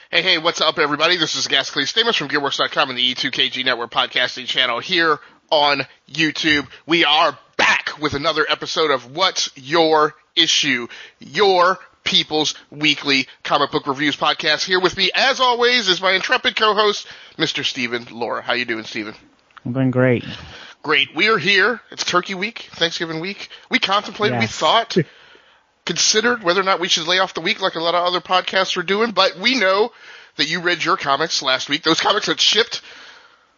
Hey, what's up, everybody? This is Agasicles from Gearworks.com and the E2KG Network podcasting channel here on YouTube. We are back with another episode of What's Your Issue? Your People's Weekly Comic Book Reviews podcast. Here with me, as always, is my intrepid co-host, Mr. Stephen Laura. How you doing, Stephen? I'm doing great. Great. We are here. It's Turkey Week, Thanksgiving week. We contemplated, we thought, considered whether or not we should lay off the week like a lot of other podcasts are doing, but we know that you read your comics last week, those comics that shipped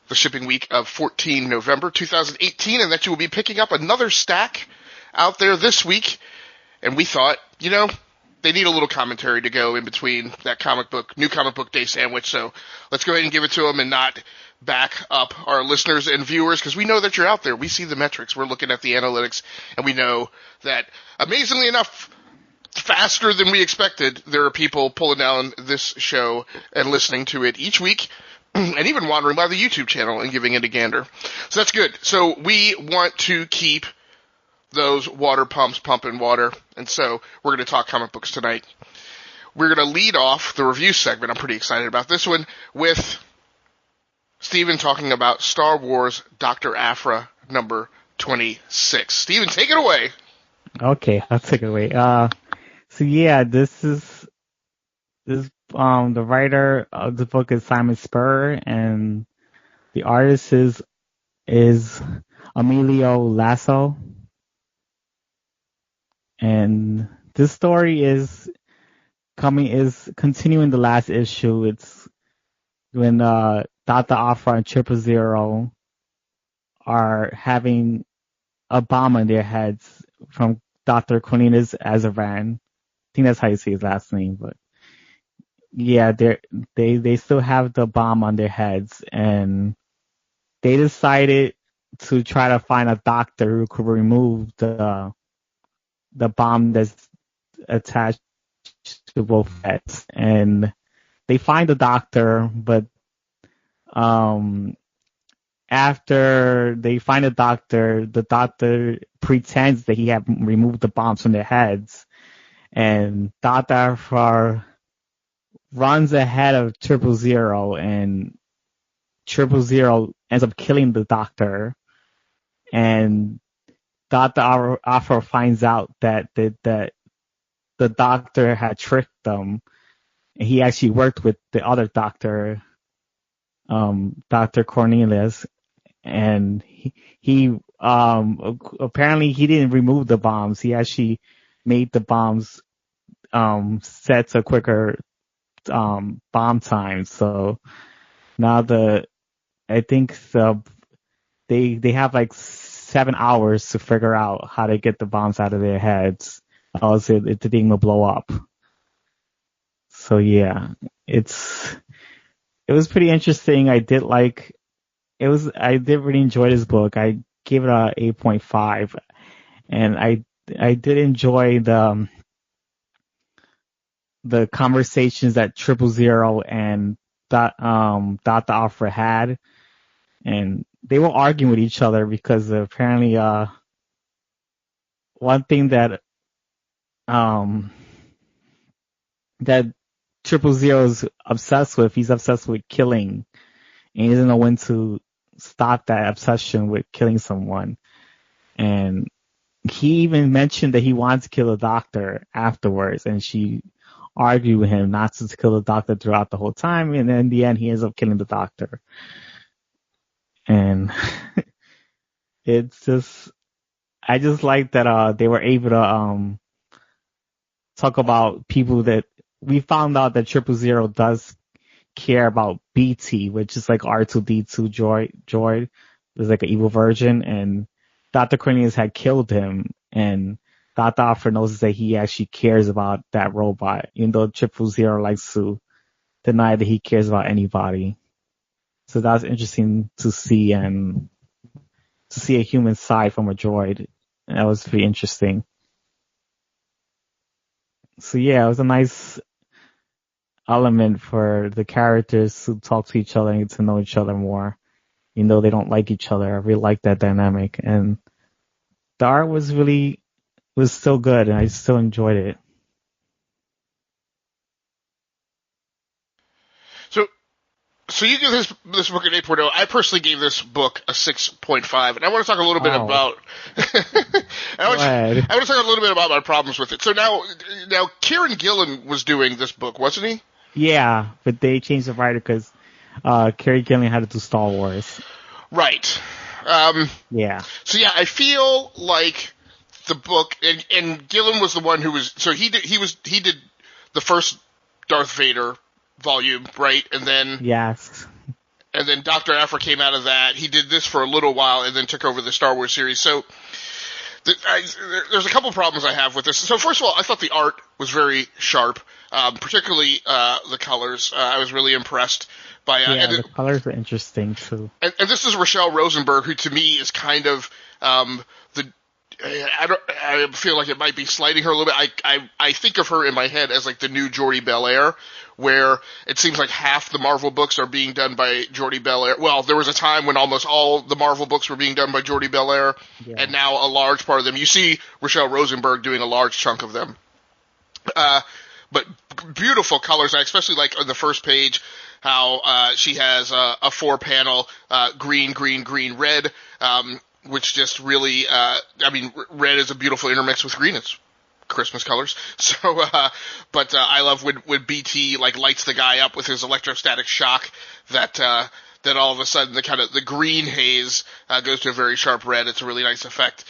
the shipping week of 14 November 2018, and that you will be picking up another stack out there this week. And we thought, they need a little commentary to go in between that new comic book day sandwich, so let's go ahead and give it to them and not back up our listeners and viewers, because we know that you're out there. We see the metrics. We're looking at the analytics, and we know that, amazingly enough, faster than we expected, there are people pulling down this show and listening to it each week, and even wandering by the YouTube channel and giving it a gander. So that's good. So we want to keep those water pumps pumping water, and so we're going to talk comic books tonight. We're going to lead off the review segment. I'm pretty excited about this one with Stephen talking about Star Wars Dr. Aphra number 26. Stephen, take it away. Okay, I'll take it away. So yeah, the writer of the book is Simon Spurrier, and the artist is Emilio Lasso. And this story is continuing the last issue. It's when Dr. Aphra and 000 are having a bomb on their heads from Dr. Cornelius Azaran. I think that's how you say his last name, but yeah, they still have the bomb on their heads, and they decided to try to find a doctor who could remove the bomb that's attached to both heads. And they find the doctor, but after they find the doctor pretends that he had removed the bombs from their heads, and Dr. Aphra runs ahead of 000, and 000 ends up killing the doctor, and Dr. Aphra finds out that the doctor had tricked them, and he actually worked with the other doctor, Dr. Cornelius, and he apparently he didn't remove the bombs. He actually made the bombs set to quicker bomb time. So now I think they have like 7 hours to figure out how to get the bombs out of their heads, else the thing will blow up. So yeah, it was pretty interesting. I did really enjoy this book. I gave it a 8.5, and I did enjoy the conversations that 000 and Dr. Aphra had, and they were arguing with each other because apparently one thing that 000 is obsessed with, he's obsessed with killing, and he doesn't know when to stop that obsession with killing someone. And he even mentioned that he wanted to kill the doctor afterwards, and she argued with him not to kill the doctor throughout the whole time, and then in the end he ends up killing the doctor. And I just like that they were able to talk about people that we found out that 000 does care about BT, which is like R2D2 droid. There's like an evil version, and Dr. Cornelius had killed him, and Dr. Aphra knows that he actually cares about that robot, even though 000 likes to deny that he cares about anybody. So that's interesting to see, and to see a human side from a droid. That was pretty interesting. So yeah, it was a nice element for the characters to talk to each other and get to know each other more, even though they don't like each other. I really like that dynamic, and the art was still good, and I still enjoyed it. So you give this book an 8.0. I personally gave this book a 6.5, and I want to talk a little bit about. I want to talk a little bit about my problems with it. So now Kieran Gillen was doing this book, wasn't he? Yeah, but they changed the writer because Kieran Gillen had to do Star Wars. Right. Yeah. So yeah, I feel like the book, and Gillen was the one who was. So he did the first Darth Vader volume, right? And then yes, and then Dr. Aphra came out of that. He did this for a little while and then took over the Star Wars series. So there's a couple problems I have with this. So first of all, I thought the art was very sharp, particularly the colors. I was really impressed by. The colors are interesting too. And this is Rochelle Rosenberg, who to me is kind of I feel like it might be slighting her a little bit. I think of her in my head as like the new Jordi Belair, where it seems like half the Marvel books are being done by Jordi Belair. Well, there was a time when almost all the Marvel books were being done by Jordi Belair, and now a large part of them. You see Rochelle Rosenberg doing a large chunk of them. But beautiful colors. I especially like on the first page how she has a 4-panel green, green, green, red, which just really, red is a beautiful intermix with green. It's Christmas colors. So, but I love when BT lights the guy up with his electrostatic shock that all of a sudden the green haze goes to a very sharp red. It's a really nice effect.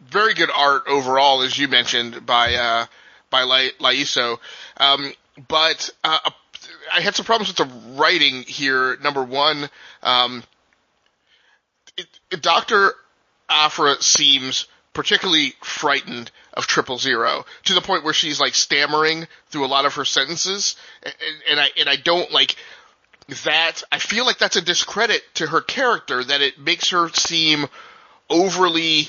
Very good art overall, as you mentioned, by Laiso. But I had some problems with the writing here. Number one, Dr. Aphra seems particularly frightened of 000 to the point where she's stammering through a lot of her sentences, and I don't like that. I feel like that's a discredit to her character, that it makes her seem overly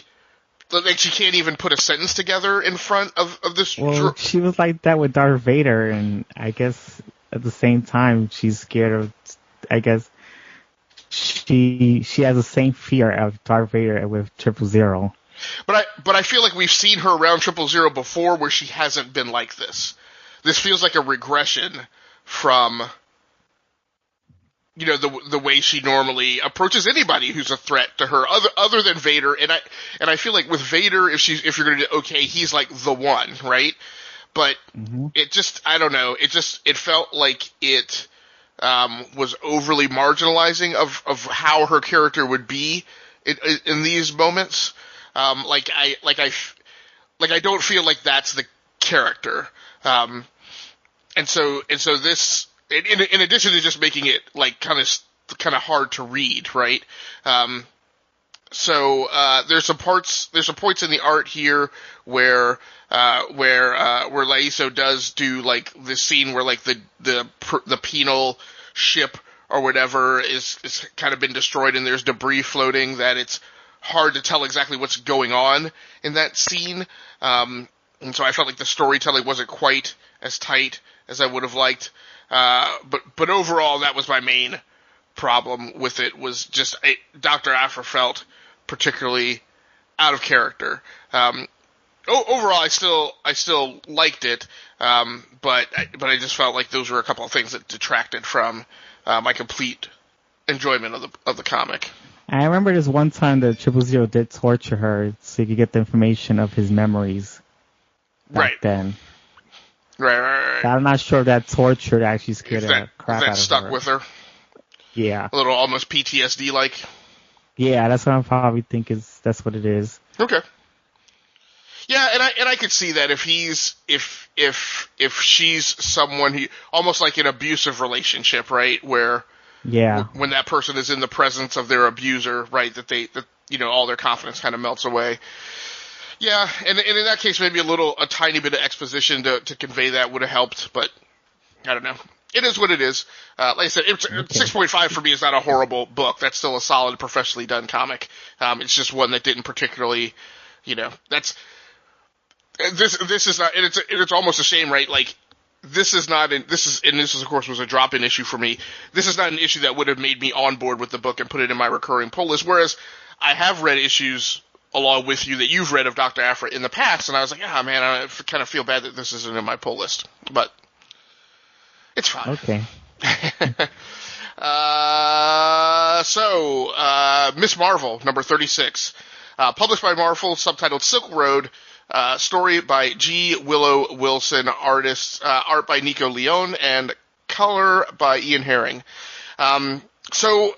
like she can't even put a sentence together in front of this. Well, she was like that with Darth Vader, and I guess at the same time she's scared of. I guess she has the same fear of Darth Vader with 000. But I feel like we've seen her around 000 before, where she hasn't been like this. This feels like a regression from the way she normally approaches anybody who's a threat to her, other than Vader. And I feel like with Vader, if you're going to do okay, he's like the one, right? But it just, I don't know. It felt like it was overly marginalizing of how her character would be in these moments. I don't feel like that's the character. And so this, in addition to just making it kind of hard to read, right? There's some points in the art here where Laiso does do this scene where the penal ship or whatever is kind of been destroyed and there's debris floating, that it's hard to tell exactly what's going on in that scene. And so I felt like the storytelling wasn't quite as tight as I would have liked. But overall, that was my main problem with it, was just Dr. Aphra felt particularly out of character. Overall, I still liked it, but I just felt like those were a couple of things that detracted from my complete enjoyment of the comic. I remember this one time that 000 did torture her so you could get the information of his memories back then. Right. I'm not sure that torture actually scared the crap out of her. That stuck with her? Yeah. A little almost PTSD-like? Yeah, that's what I probably think that's what it is. Okay. Yeah, and I could see that if she's someone who almost like an abusive relationship, right? Where when that person is in the presence of their abuser, right, that all their confidence kind of melts away. Yeah, and in that case, maybe a tiny bit of exposition to convey that would have helped, but I don't know. It is what it is. Like I said, 6.5 for me is not a horrible book. That's still a solid, professionally done comic. It's just one that didn't particularly, this is not, and it's almost a shame, right? This is of course was a drop-in issue for me. This is not an issue that would have made me on board with the book and put it in my recurring pull list. Whereas I have read issues along with you that you've read of Dr. Aphra in the past, and I was like, man, I kind of feel bad that this isn't in my pull list, but it's fine. Okay. Miss Marvel, number 36. Published by Marvel, subtitled Silk Road. Story by G. Willow Wilson, art by Nico Leone, and color by Ian Herring. So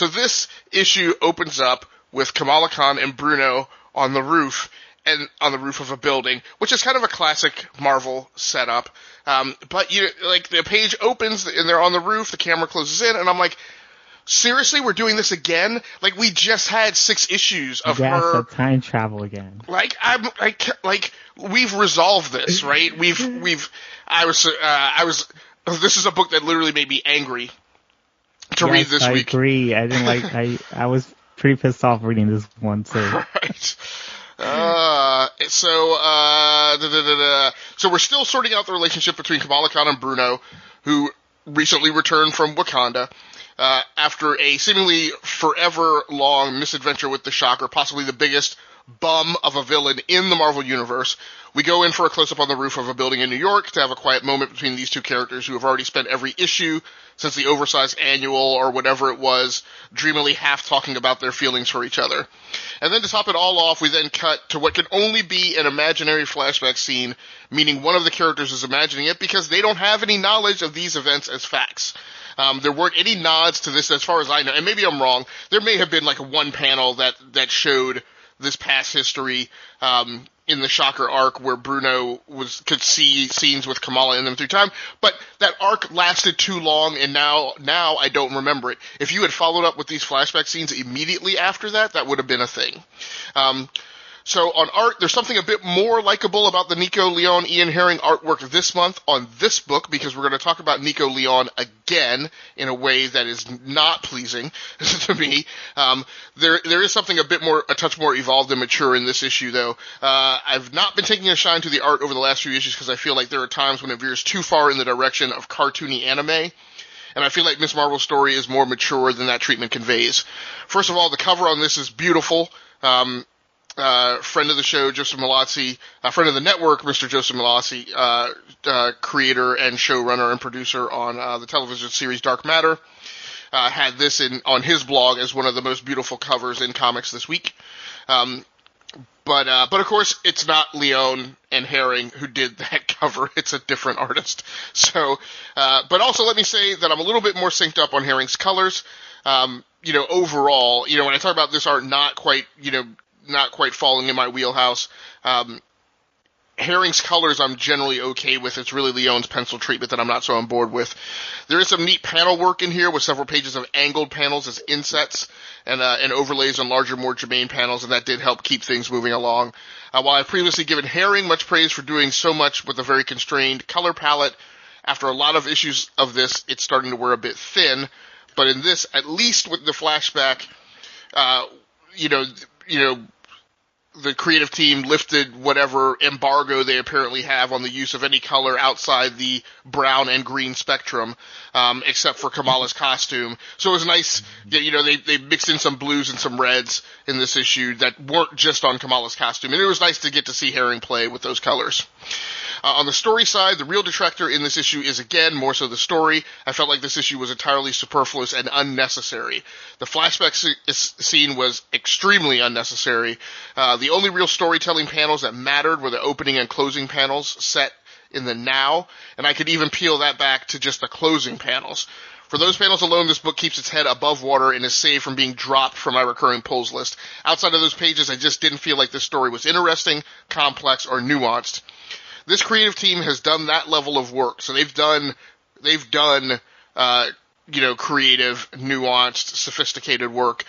this issue opens up with Kamala Khan and Bruno on the roof of a building, which is kind of a classic Marvel setup. But the page opens and they're on the roof, the camera closes in, and I'm like, seriously, we're doing this again? Like, we just had 6 ishes of her. Yes, time travel again. We've resolved this, right? This is a book that literally made me angry to read this week. I agree. I didn't I was pretty pissed off reading this one too. Right. So we're still sorting out the relationship between Kamala Khan and Bruno, who recently returned from Wakanda, after a seemingly forever long misadventure with the Shocker, possibly the biggest bum of a villain in the Marvel Universe. We go in for a close-up on the roof of a building in New York to have a quiet moment between these two characters who have already spent every issue since the oversized annual or whatever it was, dreamily half talking about their feelings for each other. And then to top it all off, we then cut to what can only be an imaginary flashback scene, meaning one of the characters is imagining it because they don't have any knowledge of these events as facts. There weren't any nods to this as far as I know, and maybe I'm wrong. There may have been like one panel that showed this past history in the Shocker arc where Bruno could see scenes with Kamala in them through time, but that arc lasted too long, and now I don't remember it. If you had followed up with these flashback scenes immediately after that, that would have been a thing. So on art, there's something a bit more likable about the Nico Leone, Ian Herring artwork this month on this book, because we're going to talk about Nico Leone again in a way that is not pleasing to me. There is something a touch more evolved and mature in this issue, though. I've not been taking a shine to the art over the last few issues because I feel like there are times when it veers too far in the direction of cartoony anime. And I feel like Miss Marvel's story is more mature than that treatment conveys. First of all, the cover on this is beautiful. Friend of the show, Joseph Malazzi, friend of the network, Mr. Joseph Malazzi, creator and showrunner and producer on the television series Dark Matter, had this on his blog as one of the most beautiful covers in comics this week. But of course, it's not Leone and Herring who did that cover. It's a different artist. So, but also let me say that I'm a little bit more synced up on Herring's colors. Overall, when I talk about this art not quite falling in my wheelhouse, Herring's colors I'm generally okay with. It's really Leone's pencil treatment that I'm not so on board with. There is some neat panel work in here with several pages of angled panels as insets and overlays on larger, more germane panels, and that did help keep things moving along. While I've previously given Herring much praise for doing so much with a very constrained color palette, after a lot of issues of this, it's starting to wear a bit thin. But in this, at least with the flashback, the creative team lifted whatever embargo they apparently have on the use of any color outside the brown and green spectrum, except for Kamala's costume. So it was nice, they mixed in some blues and some reds in this issue that weren't just on Kamala's costume. And it was nice to get to see Herring play with those colors. On the story side, the real detractor in this issue is, again, more so the story. I felt like this issue was entirely superfluous and unnecessary. The flashback scene was extremely unnecessary. The only real storytelling panels that mattered were the opening and closing panels set in the now, and I could even peel that back to just the closing panels. For those panels alone, this book keeps its head above water and is saved from being dropped from my recurring pulls list. Outside of those pages, I just didn't feel like this story was interesting, complex, or nuanced. This creative team has done that level of work. So they've done creative, nuanced, sophisticated work.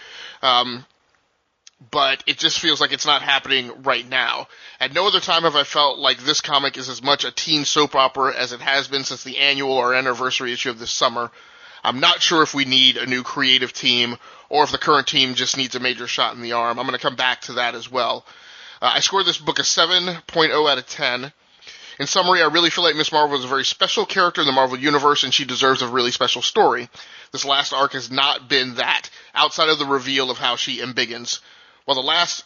But it just feels like it's not happening right now. At no other time have I felt like this comic is as much a teen soap opera as it has been since the annual or anniversary issue of this summer. I'm not sure if we need a new creative team or if the current team just needs a major shot in the arm. I'm going to come back to that as well. I scored this book a 7.0 out of 10. In summary, I really feel like Miss Marvel is a very special character in the Marvel Universe, and she deserves a really special story. This last arc has not been that, outside of the reveal of how she embiggens. While the last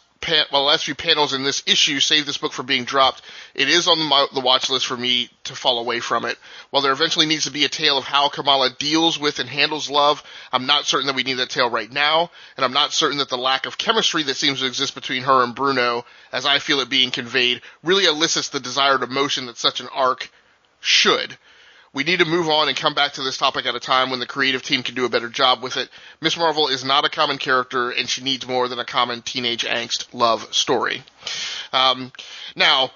last few panels in this issue save this book from being dropped. It is on the watch list for me to fall away from it. While there eventually needs to be a tale of how Kamala deals with and handles love, I'm not certain that we need that tale right now, and I'm not certain that the lack of chemistry that seems to exist between her and Bruno, as I feel it being conveyed, really elicits the desired emotion that such an arc should. We need to move on and come back to this topic at a time when the creative team can do a better job with it. Miss Marvel is not a common character, and she needs more than a common teenage angst love story. Now,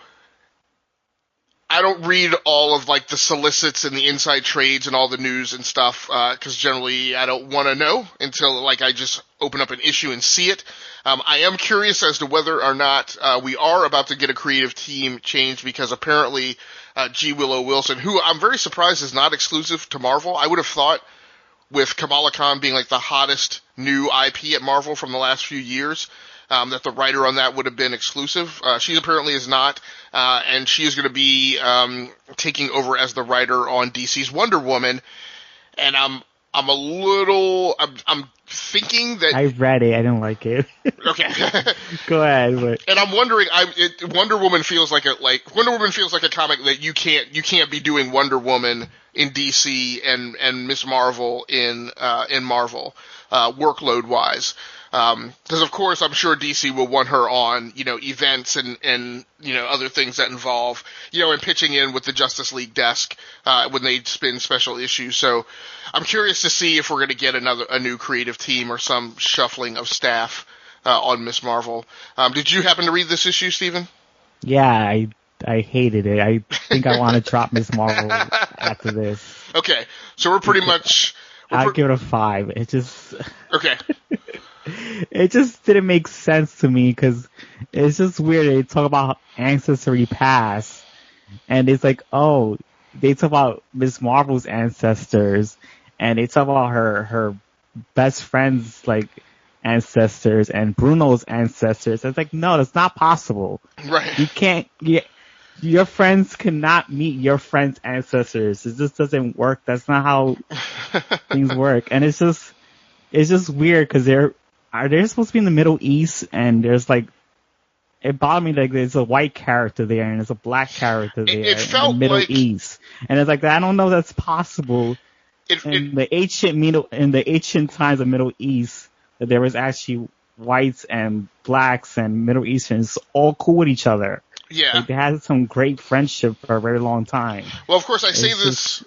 I don't read all of like the solicits and the inside trades and all the news and stuff, because generally I don't want to know until like I just open up an issue and see it. I am curious as to whether or not we are about to get a creative team change, because apparently G. Willow Wilson, who I'm very surprised is not exclusive to Marvel. I would have thought with Kamala Khan being like the hottest new IP at Marvel from the last few years, that the writer on that would have been exclusive. She apparently is not, and she is going to be taking over as the writer on DC's Wonder Woman. And I'm thinking that I read it. I didn't like it. Okay. Go ahead. But. And I'm wondering, Wonder Woman feels like a comic that you can't be doing Wonder Woman in DC and Miss Marvel in Marvel, workload wise. Because of course I'm sure DC will want her on, events and other things that involve, and pitching in with the Justice League desk, when they spin special issues. So I'm curious to see if we're going to get a new creative team or some shuffling of staff, on Miss Marvel. Did you happen to read this issue, Stephen? Yeah, I hated it. I think I want to drop Miss Marvel after this. Okay. So we're pretty much, I'll give it a 5. It just, okay. It just didn't make sense to me, because it's just weird. They talk about ancestry past, and it's like, oh, they talk about Miss Marvel's ancestors, and they talk about her best friend's like ancestors and Bruno's ancestors. It's like, no, that's not possible. Right. You can't. Your friends cannot meet your friend's ancestors. It just doesn't work. That's not how things work. And it's just weird, because they're supposed to be in the Middle East, and there's like, it bothered me like there's a white character there and there's a black character there it felt in the Middle like, East, and it's like, I don't know if that's possible in the ancient times of Middle East, that there was actually whites and blacks and Middle Easterns all cool with each other. Yeah, like, they had some great friendship for a very long time. Well, of course, I say this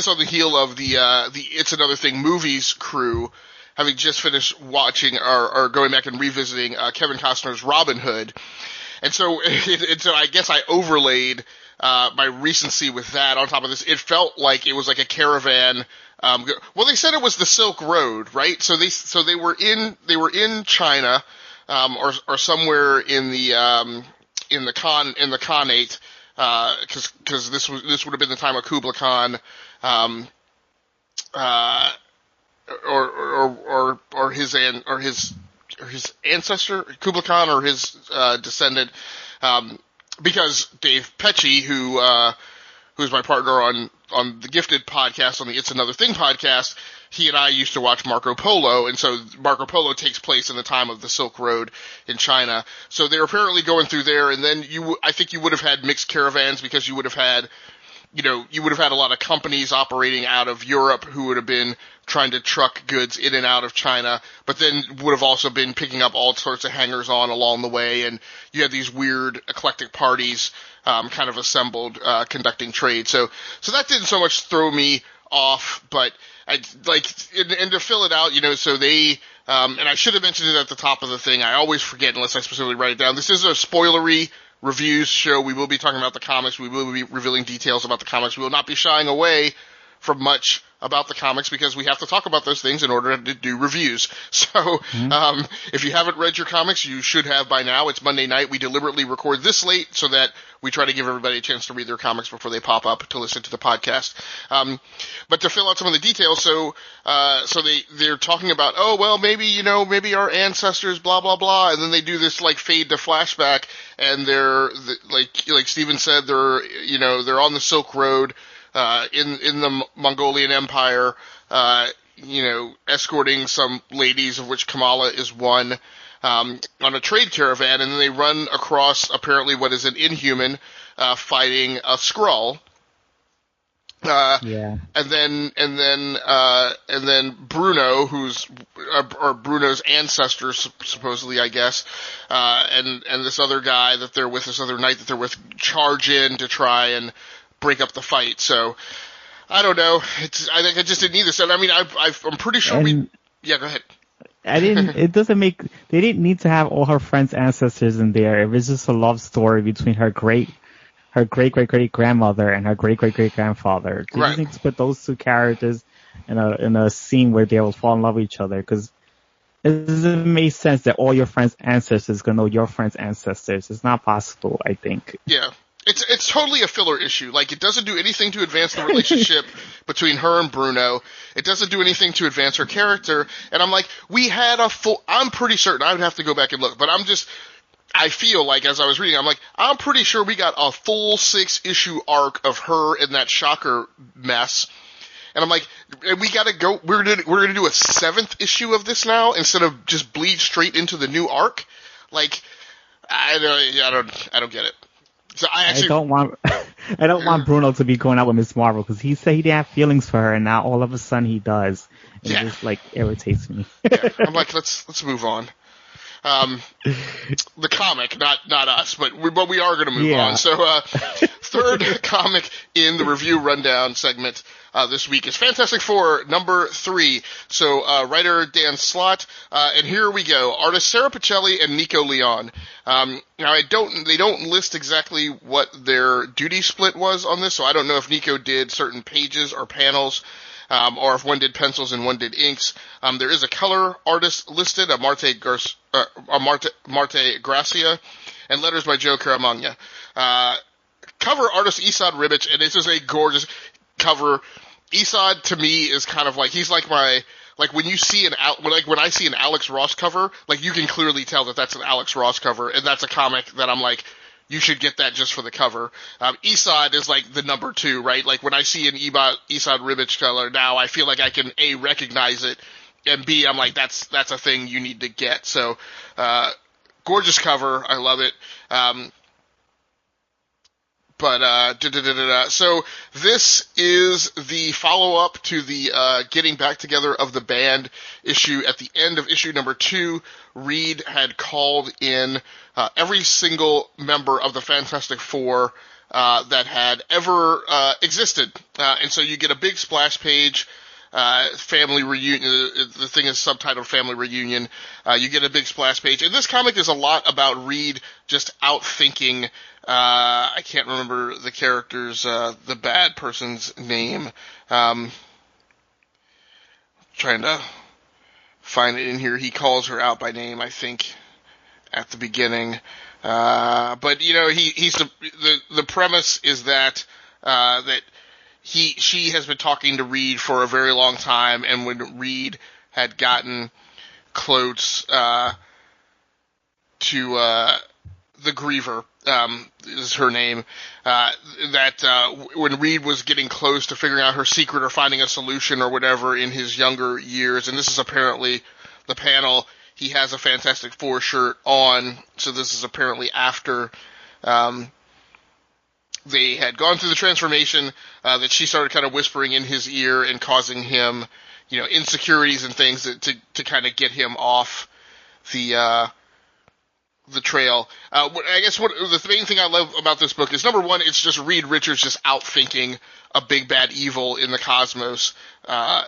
on the heel of the It's Another Thing movies crew, having just finished watching or going back and revisiting Kevin Costner's Robin Hood, and so I guess I overlaid my recency with that on top of this. It felt like it was like a caravan. Well, they said it was the Silk Road, right? So they were in China, or somewhere in the Khanate, because this would have been the time of Kublai Khan, or his ancestor Kublai Khan, or his descendant, because Dave Pecci, who's my partner on the Gifted podcast, on the It's Another Thing podcast, he and I used to watch Marco Polo, and so Marco Polo takes place in the time of the Silk Road in China. So they're apparently going through there, and then I think you would have had mixed caravans, because you would have had a lot of companies operating out of Europe who would have been trying to truck goods in and out of China, but then would have also been picking up all sorts of hangers-on along the way, and you had these weird eclectic parties kind of assembled, conducting trade. So that didn't so much throw me off, but and to fill it out, so they, and I should have mentioned it at the top of the thing. I always forget unless I specifically write it down. This is a spoilery reviews show. We will be talking about the comics. We will be revealing details about the comics. We will not be shying away from much about the comics, because we have to talk about those things in order to do reviews. So, if you haven't read your comics, you should have by now. It's Monday night. We deliberately record this late so that we try to give everybody a chance to read their comics before they pop up to listen to the podcast. But to fill out some of the details, so they're talking about, oh, well, maybe our ancestors, blah, blah, blah. And then they do this like fade to flashback, and they're like Steven said, they're on the Silk Road, in the Mongolian Empire, escorting some ladies, of which Kamala is one. on a trade caravan, and then they run across apparently what is an Inhuman fighting a Skrull. And then Bruno, who's or Bruno's ancestors supposedly, I guess, and this other guy that they're with, this other knight that they're with, charge in to try and break up the fight. So I don't know. I think I just didn't need this. And I mean, I'm pretty sure Yeah, go ahead. It doesn't make. They didn't need to have all her friends' ancestors in there. It was just a love story between her great great grandmother and her great grandfather. They just need to put those two characters in a scene where they will fall in love with each other, because it doesn't make sense that all your friends' ancestors gonna know your friends' ancestors. It's not possible, I think. Yeah. It's totally a filler issue. Like, it doesn't do anything to advance the relationship between her and Bruno. It doesn't do anything to advance her character. And I'm like, I'm pretty certain, I would have to go back and look, but I feel like, as I was reading, I'm like, I'm pretty sure we got a full 6-issue arc of her in that Shocker mess. And I'm like, we gotta go, we're gonna do a 7th issue of this now instead of just bleed straight into the new arc? Like, I don't get it. So I don't want Bruno to be going out with Miss Marvel, because he said he didn't have feelings for her, and now all of a sudden he does. And it just irritates me. I'm like, let's move on. The comic, not us, but we are going to move on. So, third comic in the review rundown segment this week is Fantastic Four number 3. So, writer Dan Slott, and here we go. Artists Sarah Pichelli and Nico Leon. Now they don't list exactly what their duty split was on this, so I don't know if Nico did certain pages or panels, or if one did pencils and one did inks. There is a color artist listed, Marte Gracia, and letters by Joe Caramagna. Cover artist Esad Ribic, and this is a gorgeous cover. Esad, to me, is kind of like, he's like when you see when I see an Alex Ross cover, like, you can clearly tell that that's an Alex Ross cover, and that's a comic that I'm like, you should get that just for the cover. Esad is like the number 2, right? Like, when I see an Esad Ribic color now, I feel like I can A, recognize it, and B, I'm like, that's a thing you need to get. So, gorgeous cover. I love it. So this is the follow-up to the getting back together of the band issue. At the end of issue number 2, Reed had called in every single member of the Fantastic Four that had ever existed. And so you get a big splash page, family reunion. The thing is subtitled Family Reunion. You get a big splash page. And this comic is a lot about Reed just outthinking, I can't remember the character's, the bad person's name. Trying to find it in here. He calls her out by name, I think, at the beginning. But he's the premise is that she has been talking to Reed for a very long time, and when Reed had gotten close to the Griever, is her name, when Reed was getting close to figuring out her secret or finding a solution or whatever in his younger years, and this is apparently the panel, he has a Fantastic Four shirt on, so this is apparently after they had gone through the transformation, that she started kind of whispering in his ear and causing him, insecurities and things to kind of get him off the trail. I guess the main thing I love about this book is, number one, it's just Reed Richards just outthinking a big bad evil in the cosmos,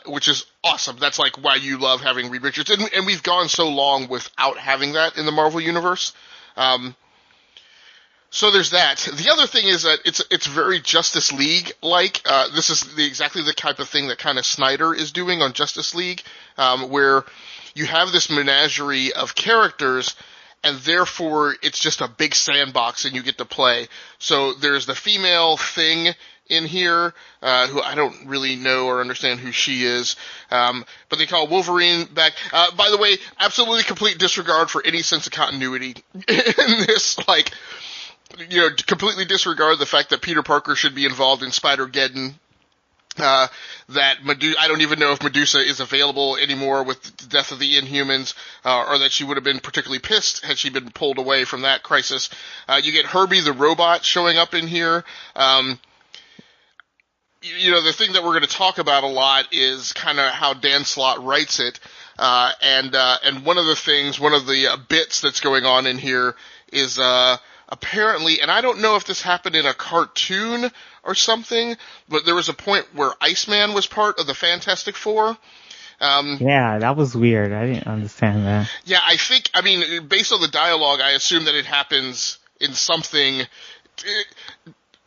which is awesome. That's like why you love having Reed Richards, and we've gone so long without having that in the Marvel Universe. So there's that. The other thing is that it's very Justice League-like. This is exactly the type of thing that kind of Snyder is doing on Justice League, where you have this menagerie of characters, and therefore it's just a big sandbox and you get to play. So there's the female Thing in here, who I don't really know or understand who she is, but they call Wolverine back. By the way, absolutely complete disregard for any sense of continuity in this, completely disregard the fact that Peter Parker should be involved in Spider-Geddon that I don't even know if Medusa is available anymore with the death of the Inhumans, or that she would have been particularly pissed had she been pulled away from that crisis. You get Herbie the robot showing up in here. The thing that we're going to talk about a lot is kind of how Dan Slott writes it. And one of the bits that's going on in here is, apparently, and I don't know if this happened in a cartoon or something, but there was a point where Iceman was part of the Fantastic Four. Yeah, that was weird. I didn't understand that. Yeah, based on the dialogue, I assume that it happens in something.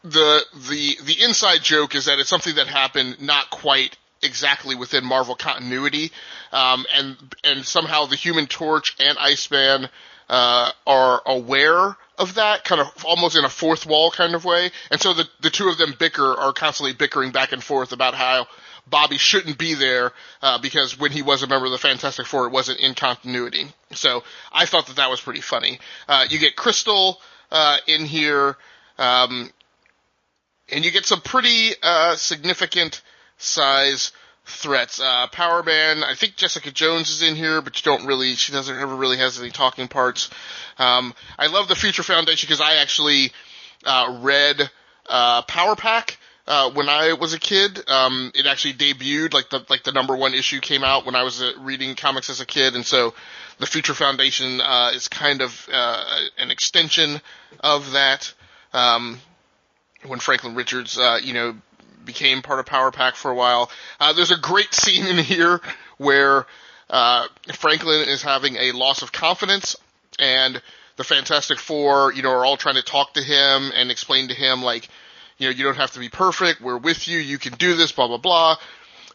The inside joke is that it's something that happened not quite exactly within Marvel continuity, and somehow the Human Torch and Iceman are aware of that, kind of almost in a fourth wall kind of way, and so the two of them are constantly bickering back and forth about how Bobby shouldn't be there, because when he was a member of the Fantastic Four, it wasn't in continuity. So I thought that was pretty funny. You get Crystal in here, and you get some pretty significant size threats. Power Man, I think Jessica Jones is in here, but she doesn't ever really has any talking parts. I love the Future Foundation because I actually read Power Pack when I was a kid. It actually debuted, like the number one issue came out when I was reading comics as a kid, and so the Future Foundation is kind of an extension of that. When Franklin Richards, became part of Power Pack for a while. There's a great scene in here where Franklin is having a loss of confidence, and the Fantastic Four, are all trying to talk to him and explain to him, you don't have to be perfect, we're with you, you can do this, blah, blah, blah.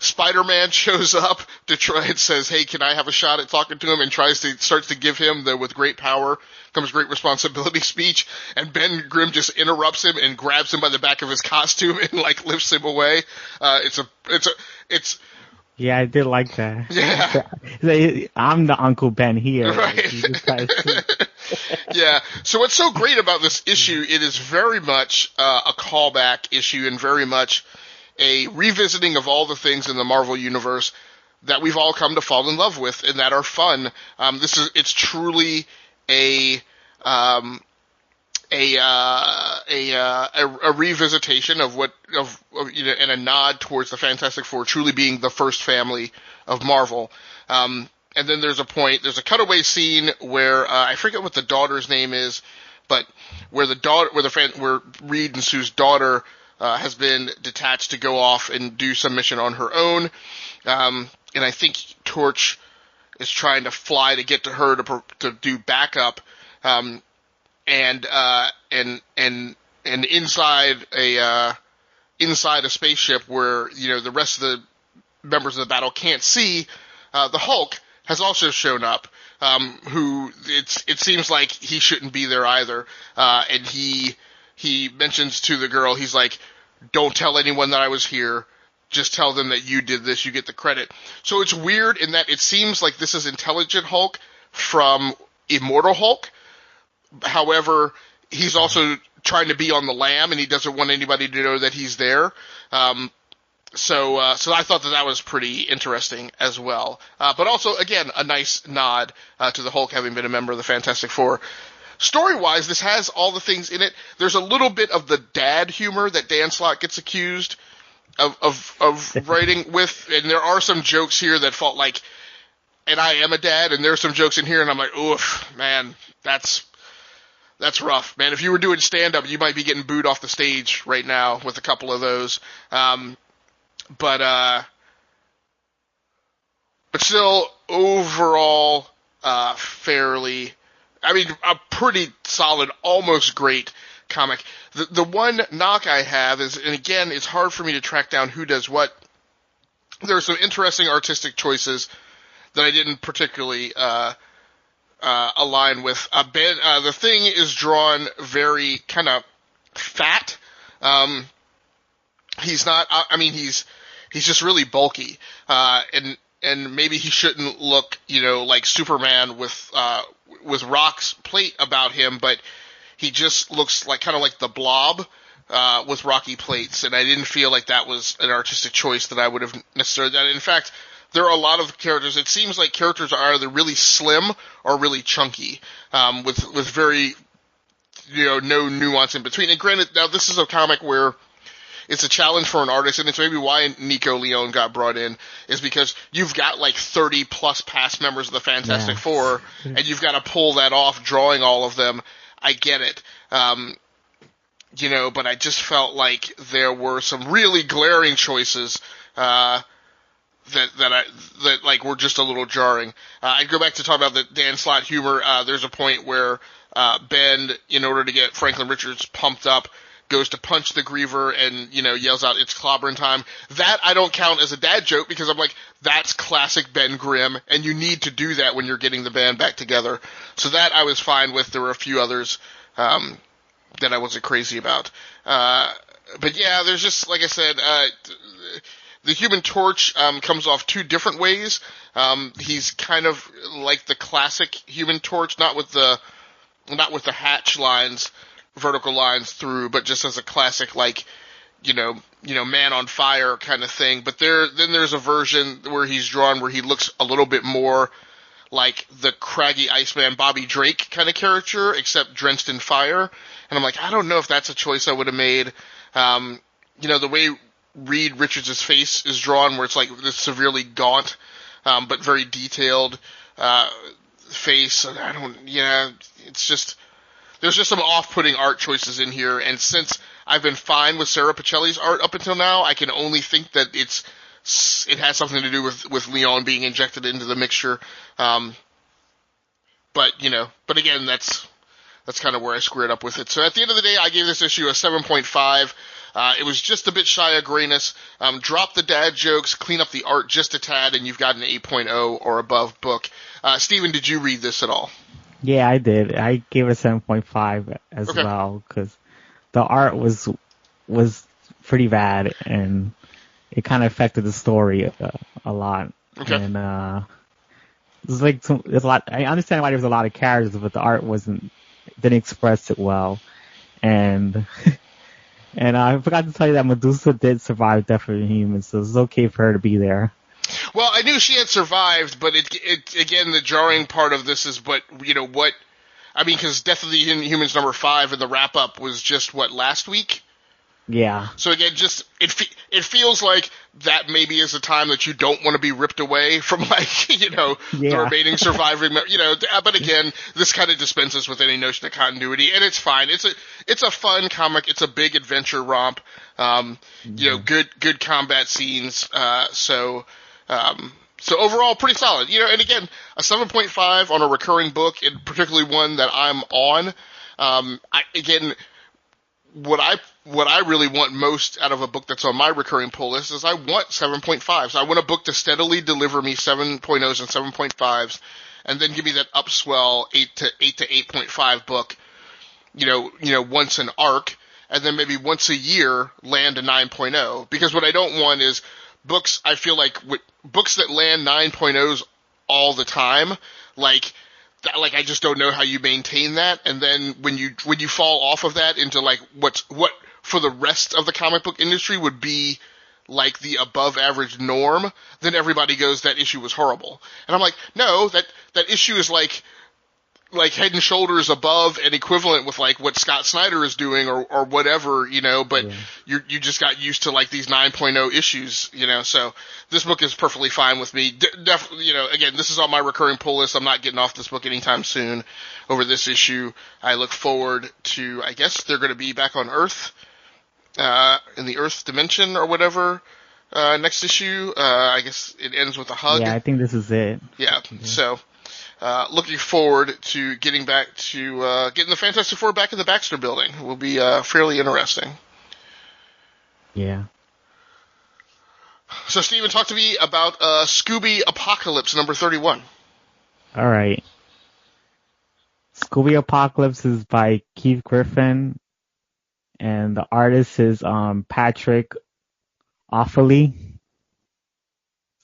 Spider-Man shows up to try and says, hey, can I have a shot at talking to him, and starts to give him the with great power comes great responsibility speech, and Ben Grimm just interrupts him and grabs him by the back of his costume and lifts him away. Yeah, I did like that. Yeah. I'm the Uncle Ben here. Right. Yeah. So what's so great about this issue, it is very much a callback issue and very much a revisiting of all the things in the Marvel Universe that we've all come to fall in love with and that are fun. It's truly a revisitation of and a nod towards the Fantastic Four truly being the first family of Marvel. And then there's a cutaway scene where I forget what the daughter's name is, but where Reed and Sue's daughter has been detached to go off and do some mission on her own, and I think Torch is trying to fly to get to her to do backup. And inside a spaceship where the rest of the members of the battle can't see, the Hulk has also shown up. Who it seems like he shouldn't be there either. And he mentions to the girl, he's like, "Don't tell anyone that I was here. Just tell them that you did this. You get the credit." So it's weird in that it seems like this is Intelligent Hulk from Immortal Hulk. However, he's also trying to be on the lam, and he doesn't want anybody to know that he's there. So I thought that was pretty interesting as well. But also, again, a nice nod to the Hulk having been a member of the Fantastic Four. Story-wise, this has all the things in it. There's a little bit of the dad humor that Dan Slott gets accused of writing with, and there are some jokes here that felt like, and I am a dad, and there's some jokes in here, and I'm like, oof, man, that's rough, man. If you were doing stand-up, you might be getting booed off the stage right now with a couple of those. But still, overall, a pretty solid, almost great comic. The one knock I have is, and again, it's hard for me to track down who does what. There are some interesting artistic choices that I didn't particularly align with. The Thing is drawn very kind of fat. He's not. He's just really bulky, and maybe he shouldn't look, like Superman with Rock's plate about him, but he just looks like kind of like the Blob with Rocky Plates, and I didn't feel like that was an artistic choice that I would have necessarily done. In fact, there are a lot of characters. It seems like characters are either really slim or really chunky, with very, no nuance in between. And granted, now this is a comic where it's a challenge for an artist, and it's maybe why Nico Leone got brought in, is because you've got like 30 plus past members of the Fantastic Four, and you've got to pull that off, drawing all of them. I get it. But I just felt like there were some really glaring choices, that were just a little jarring. I'd go back to talk about the Dan Slott humor. There's a point where, Ben, in order to get Franklin Richards pumped up, goes to punch the Griever and, yells out, "It's clobbering time." That I don't count as a dad joke because I'm like, that's classic Ben Grimm, and you need to do that when you're getting the band back together. So that I was fine with. There were a few others, that I wasn't crazy about. But yeah, there's just, like I said, the Human Torch, comes off two different ways. He's kind of like the classic Human Torch, not with the hatch lines, vertical lines through, but just as a classic, like, man on fire kind of thing. But then there's a version where he's drawn where he looks a little bit more like the craggy Iceman Bobby Drake kind of character, except drenched in fire. And I'm like, I don't know if that's a choice I would have made. The way Reed Richards' face is drawn, where it's like this severely gaunt, but very detailed, face. It's just, there's just some off-putting art choices in here, and since I've been fine with Sarah Pacelli's art up until now, I can only think that it has something to do with Leon being injected into the mixture. But again, that's kind of where I squared up with it. So at the end of the day, I gave this issue a 7.5. It was just a bit shy of grayness. Drop the dad jokes, clean up the art just a tad, and you've got an 8.0 or above book. Steven, did you read this at all? Yeah, I did. I gave it a 7.5 as well, because the art was pretty bad, and it kind of affected the story a lot. Okay. And there's a lot. I understand why there's a lot of characters, but the art didn't express it well. And I forgot to tell you that Medusa did survive Death of a Human, so it's okay for her to be there. Well, I knew she had survived, but it again, the jarring part of this is, because Death of the Humans number 5 and the wrap up was just last week. Yeah. So again, just it feels like that maybe is a time that you don't want to be ripped away from, the remaining surviving. But again, this kind of dispenses with any notion of continuity, and it's fine. It's a fun comic. It's a big adventure romp. Good combat scenes. So overall, pretty solid. And again, a 7.5 on a recurring book, and particularly one that I'm on. What I really want most out of a book that's on my recurring pull list is I want 7.5s. I want a book to steadily deliver me 7.0s and 7.5s, and then give me that upswell 8 to 8.5 book, once an arc, and then maybe once a year land a 9.0. Because what I don't want is books, I feel like, books that land 9.0s all the time, I just don't know how you maintain that. And then when you fall off of that into what for the rest of the comic book industry would be like the above average norm, then everybody goes, that issue was horrible. And I'm like, no, that issue is like head and shoulders above and equivalent with what Scott Snyder is doing or whatever, but you just got used to these 9.0 issues, so this book is perfectly fine with me. Definitely, again, this is on my recurring pull list. I'm not getting off this book anytime soon over this issue. I look forward to, I guess they're going to be back on Earth, in the Earth dimension or whatever, next issue. I guess it ends with a hug. Yeah, I think this is it. Yeah. So, looking forward to getting back to getting the Fantastic Four back in the Baxter Building. Will be fairly interesting. Yeah. So, Steven, talk to me about Scooby Apocalypse number 31. All right. Scooby Apocalypse is by Keith Griffin, and the artist is Patrick Offaly.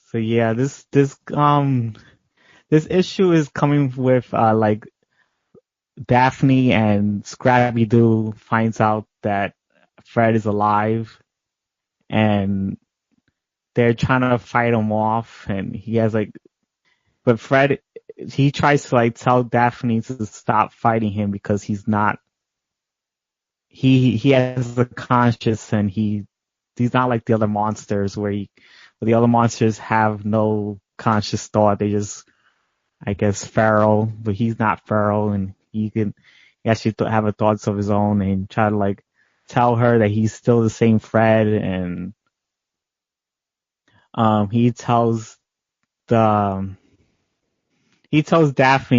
So yeah, this issue is coming with Daphne and Scrappy-Doo finds out that Fred is alive, and they're trying to fight him off, and he has like, but Fred, he tries to like tell Daphne to stop fighting him because he's not, he has a conscience, and he's not like the other monsters where the other monsters have no conscious thought. They just, I guess, feral, but he's not feral, and he actually have a thoughts of his own and try to like tell her that he's still the same Fred, and he tells Daphne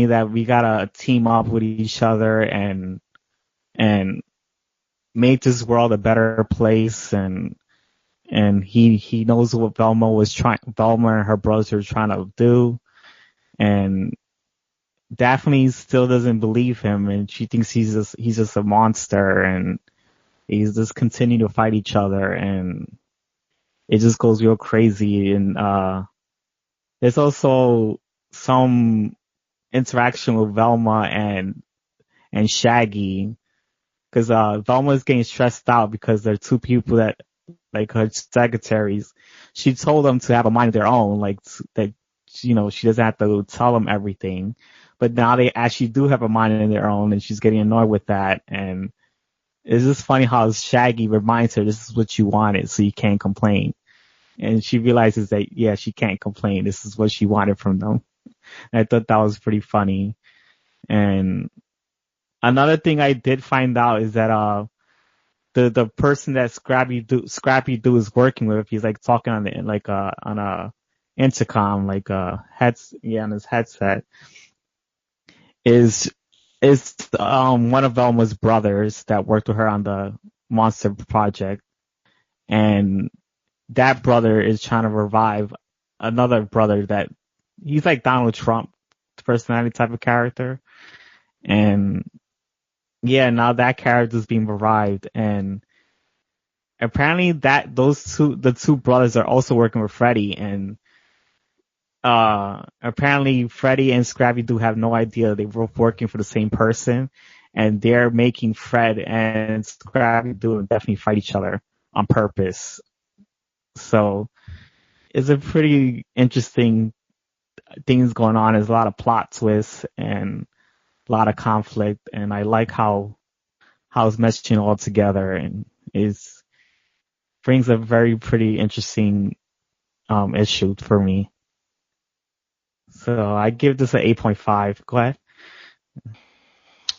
that we gotta team up with each other and make this world a better place, and he knows what Velma and her brothers were trying to do, and Daphne still doesn't believe him, and she thinks he's just a monster, and he's just continue to fight each other, and it just goes real crazy. And there's also some interaction with Velma and Shaggy, because Velma is getting stressed out because there are two people that, like, her secretaries, she told them to have a mind of their own, like that, you know, she doesn't have to tell them everything. But now they actually do have a mind of their own, and she's getting annoyed with that. And it's just funny how Shaggy reminds her, this is what you wanted, so you can't complain. And she realizes that, yeah, she can't complain. This is what she wanted from them. And I thought that was pretty funny. And another thing I did find out is that the person that Scrappy Doo is working with, he's like talking on a intercom, like on his headset, is one of Velma's brothers that worked with her on the monster project, and that brother is trying to revive another brother that he's like Donald Trump personality type of character, and yeah, now that character is being revived, and apparently the two brothers are also working with Freddy, and apparently Freddy and Scrappy Doo have no idea they were working for the same person, and they're making Fred and Scrappy Doo definitely fight each other on purpose. So it's a pretty interesting things going on. There's a lot of plot twists and a lot of conflict, and I like how it's meshing all together, and brings a very pretty interesting issue for me. So I give this an 8.5. Go ahead.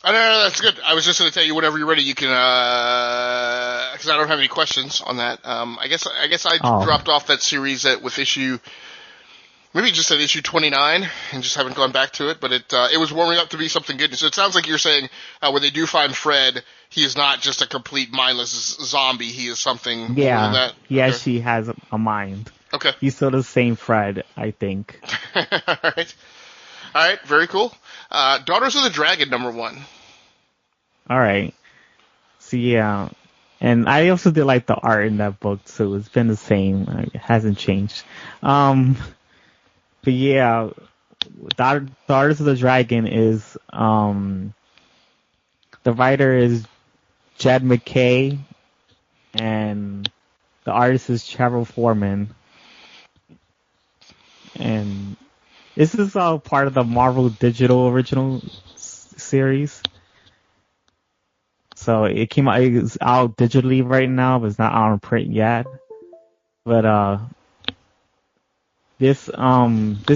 No, that's good. I was just going to tell you whenever you're ready, you can, because I don't have any questions on that. I guess I dropped off that series with maybe just at issue 29, and just haven't gone back to it. But it was warming up to be something good. So it sounds like you're saying when they do find Fred, he is not just a complete mindless zombie. He is something more than that. He actually has a mind. Okay. He's still the same Fred, I think. All right. Very cool. Daughters of the Dragon, #1. All right. So yeah, and I also did like the art in that book too. It's been the same. It hasn't changed. But yeah, Daughters of the Dragon is the writer is Jed McKay, and the artist is Trevor Foreman. And this is all part of the Marvel Digital original series. So it's out digitally right now, but it's not out in print yet. But this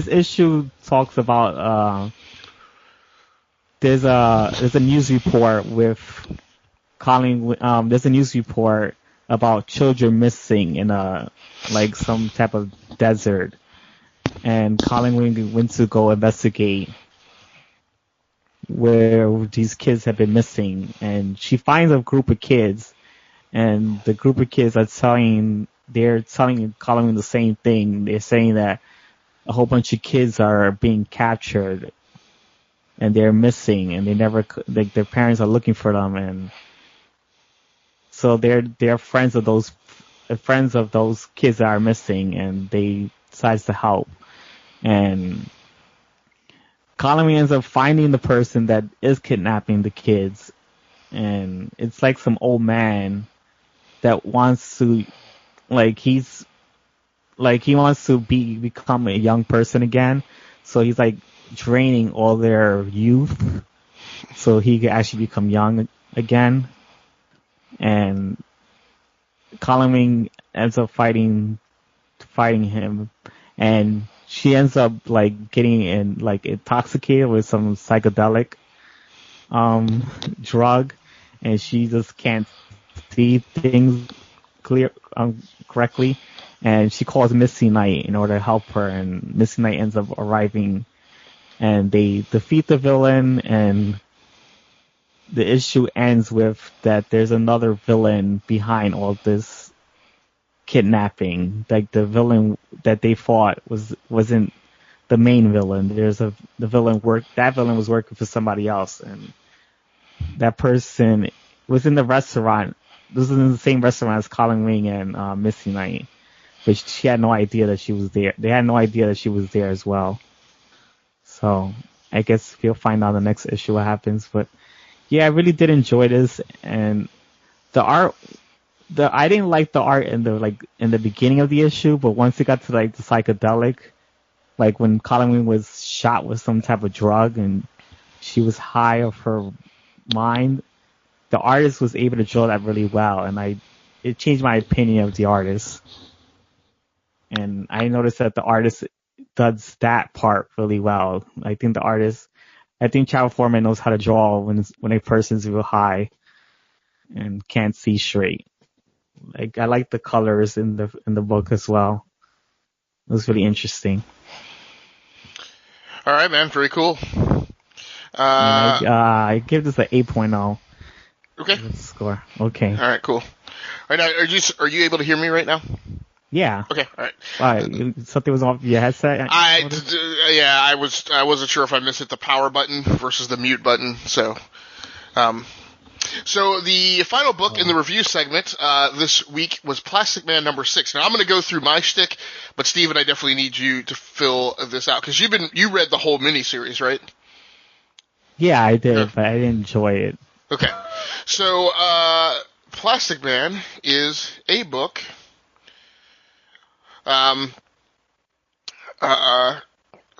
issue talks about there's a news report there's a news report about children missing in like some type of desert. And Colin went to go investigate where these kids have been missing, and she finds a group of kids, and the group of kids are telling Colin the same thing. They're saying that a whole bunch of kids are being captured, and they're missing, and their parents are looking for them, and so they're friends of those kids that are missing, and they decides to help. And Colin ends up finding the person that is kidnapping the kids, and it's like some old man that wants to, he wants to become a young person again. So he's like draining all their youth so he can actually become young again. And Colin Wing ends up fighting him, and she ends up getting intoxicated with some psychedelic drug, and she just can't see things correctly, and she calls Misty Knight in order to help her, and Misty Knight ends up arriving, and they defeat the villain, and the issue ends with that there's another villain behind all this kidnapping. The villain that they fought wasn't the main villain. That villain was working for somebody else, and that person was in the restaurant. This was in the same restaurant as Colin Wing and Misty Knight, but she had no idea that she was there. They had no idea that she was there as well. So I guess we'll find out in the next issue what happens. But yeah, I really did enjoy this, and the art. I didn't like the art in the beginning of the issue, but once it got to the psychedelic, when Colin Wing was shot with some type of drug and she was high of her mind, the artist was able to draw that really well, and it changed my opinion of the artist. And I noticed that the artist does that part really well. I think Travel Foreman knows how to draw when a person's real high and can't see straight. I like the colors in the book as well. It was really interesting. All right, man. Very cool. I give this an 8.0. Okay. Score. Okay. All right. Cool. All right. Now, are you able to hear me right now? Yeah. Okay. All right. Something was off your headset. I wasn't sure if I missed the power button versus the mute button. So the final book in the review segment this week was Plastic Man #6. Now I'm going to go through my shtick, but Steven, I definitely need you to fill this out because you read the whole miniseries, right? Yeah, I did, but I didn't enjoy it. Okay. So Plastic Man is a book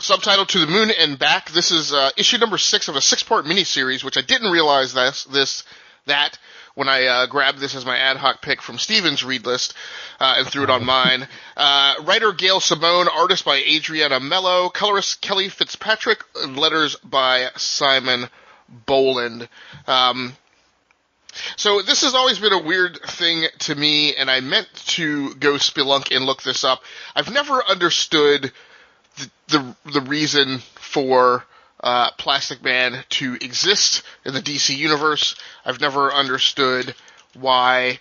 subtitled To the Moon and Back. This is issue #6 of a 6-part miniseries, which I didn't realize that when I grabbed this as my ad hoc pick from Steven's read list and threw it on mine. Writer Gail Simone, artist by Adriana Mello, colorist Kelly Fitzpatrick, and letters by Simon Boland. So this has always been a weird thing to me, and I meant to go spelunk and look this up. I've never understood the reason for Plastic Man to exist in the DC universe. I've never understood why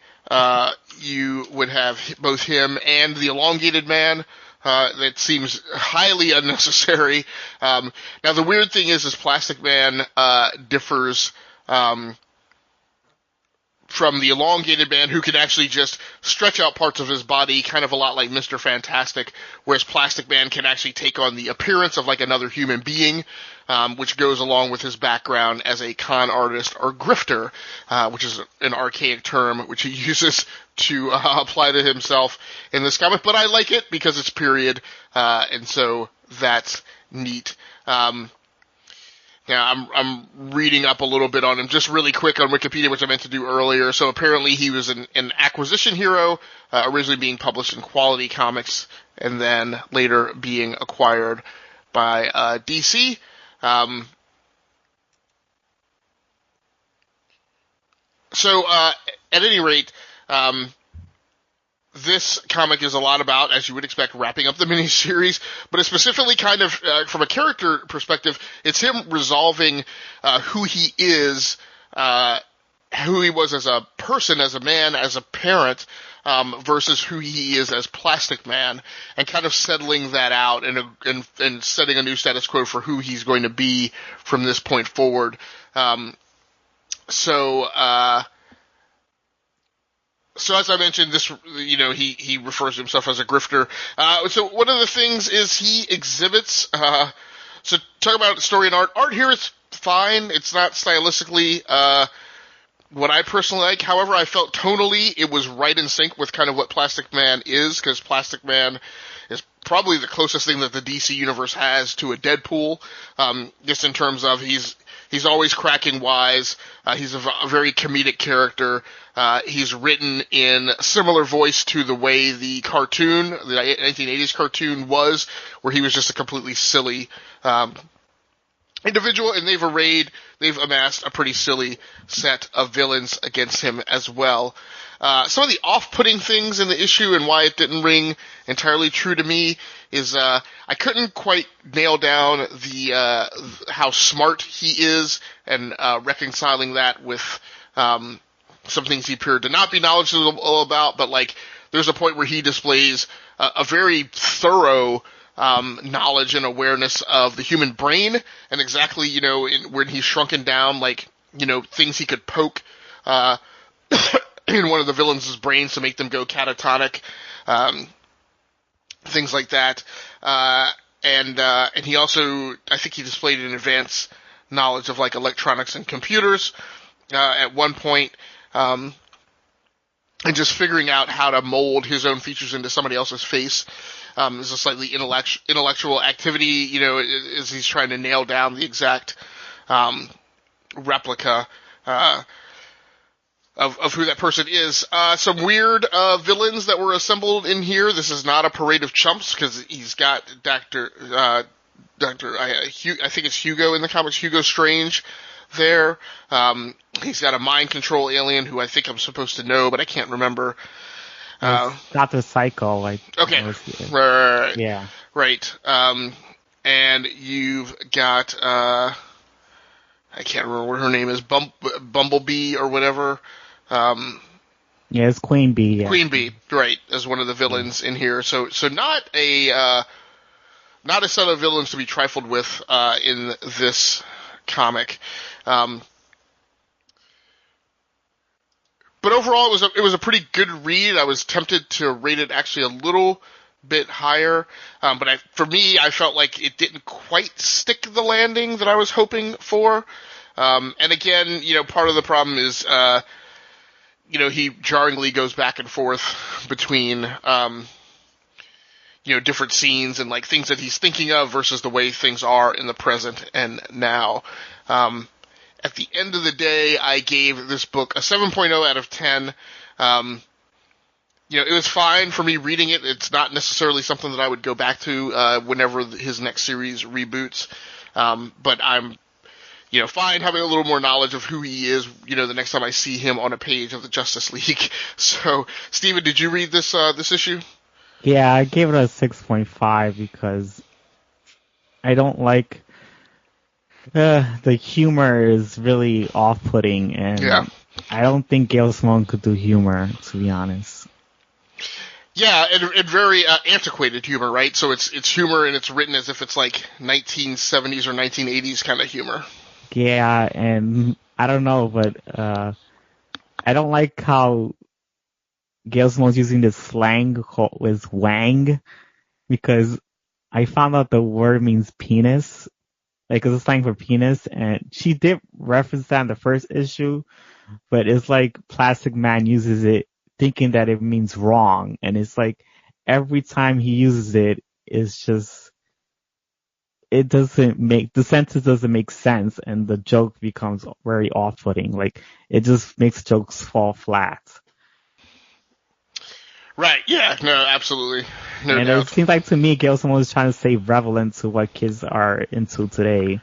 you would have both him and the Elongated Man. That seems highly unnecessary. Now the weird thing is Plastic Man differs from the Elongated Man, who can actually just stretch out parts of his body, kind of a lot like Mr. Fantastic, whereas Plastic Man can actually take on the appearance of another human being, which goes along with his background as a con artist or grifter, which is an archaic term which he uses to apply to himself in this comic. But I like it because it's period, and so that's neat. Now, I'm reading up a little bit on him, just really quick on Wikipedia, which I meant to do earlier. So apparently he was an acquisition hero, originally being published in Quality Comics, and then later being acquired by DC. At any rate, this comic is a lot about, as you would expect, wrapping up the miniseries, but it's specifically kind of, from a character perspective, it's him resolving who he is, who he was as a person, as a man, as a parent, versus who he is as Plastic Man, and kind of settling that out and setting a new status quo for who he's going to be from this point forward. So as I mentioned, he refers to himself as a grifter. So one of the things is he exhibits, so talk about story and art. Art here is fine. It's not stylistically, what I personally like. However, I felt tonally it was right in sync with kind of what Plastic Man is, because Plastic Man is probably the closest thing that the DC universe has to a Deadpool, just in terms of he's always cracking wise. He's a very comedic character. He's written in similar voice to the way the cartoon, the 1980s cartoon was, where he was just a completely silly individual, and they've amassed a pretty silly set of villains against him as well. Some of the off-putting things in the issue and why it didn't ring entirely true to me is I couldn't quite nail down the how smart he is, and reconciling that with some things he appeared to not be knowledgeable about. But like, there's a point where he displays a very thorough knowledge and awareness of the human brain, and exactly, when he's shrunken down, like, things he could poke in one of the villains' brains to make them go catatonic, things like that. And he also, I think he displayed an advanced knowledge of like electronics and computers at one point, and just figuring out how to mold his own features into somebody else's face. Is a slightly intellectual activity, as he's trying to nail down the exact replica of who that person is. Some weird villains that were assembled in here. This is not a parade of chumps, because he's got I think it's Hugo in the comics, Hugo Strange there. He's got a mind control alien who I think I'm supposed to know, but I can't remember. Dr. Psycho, like. Okay. Right. Yeah. Right. And you've got, I can't remember what her name is, Bumblebee or whatever. Yeah, it's Queen Bee. Yeah. Queen Bee, right, as one of the villains in here. So not a set of villains to be trifled with, in this comic. But overall, it was a pretty good read. I was tempted to rate it actually a little bit higher, but for me, I felt like it didn't quite stick the landing that I was hoping for. And again, part of the problem is, he jarringly goes back and forth between, different scenes and like things that he's thinking of versus the way things are in the present and now. At the end of the day, I gave this book a 7.0 out of 10. It was fine for me reading it. It's not necessarily something that I would go back to whenever his next series reboots. But I'm, fine having a little more knowledge of who he is, the next time I see him on a page of the Justice League. So, Steven, did you read this issue? Yeah, I gave it a 6.5 because I don't like... the humor is really off-putting, and yeah. I don't think Gail Simone could do humor, to be honest. Yeah, and very antiquated humor, right? So it's humor, and it's written as if it's like 1970s or 1980s kind of humor. Yeah, and I don't know, but I don't like how Gail Simone's using this slang with wang, because I found out the word means penis. Like, it's a slang for penis, and she did reference that in the first issue, but it's like Plastic Man uses it thinking that it means wrong, and it's like every time he uses it, it's just, the sentence doesn't make sense, and the joke becomes very off-putting. Like, it just makes jokes fall flat. Right, yeah, no, absolutely. No and doubt. It seems like to me, Gail Simone is trying to stay relevant to what kids are into today,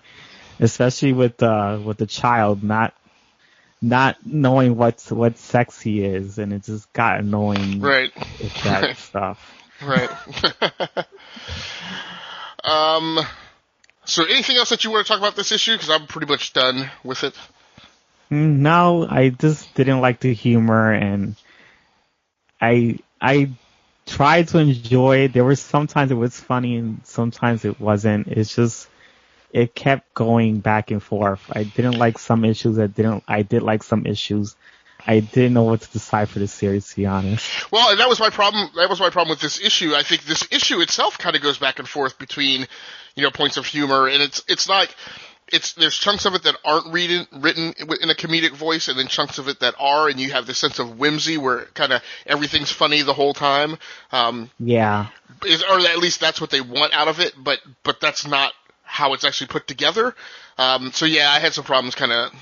especially with the child not knowing what sex he is, and it just got annoying. Right. With that stuff. Right. So anything else that you want to talk about this issue? Because I'm pretty much done with it. No, I just didn't like the humor, and I tried to enjoy it. There were sometimes it was funny and sometimes it wasn't. It's just, it kept going back and forth. I didn't like some issues. I did like some issues. I didn't know what to decide for this series, to be honest. Well, and that was my problem. That was my problem with this issue. I think this issue itself kind of goes back and forth between, points of humor, and it's like, there's chunks of it that aren't written in a comedic voice, and then chunks of it that are, and you have this sense of whimsy where kind of everything's funny the whole time. Yeah. Or at least that's what they want out of it, but that's not how it's actually put together. So yeah, I had some problems kind of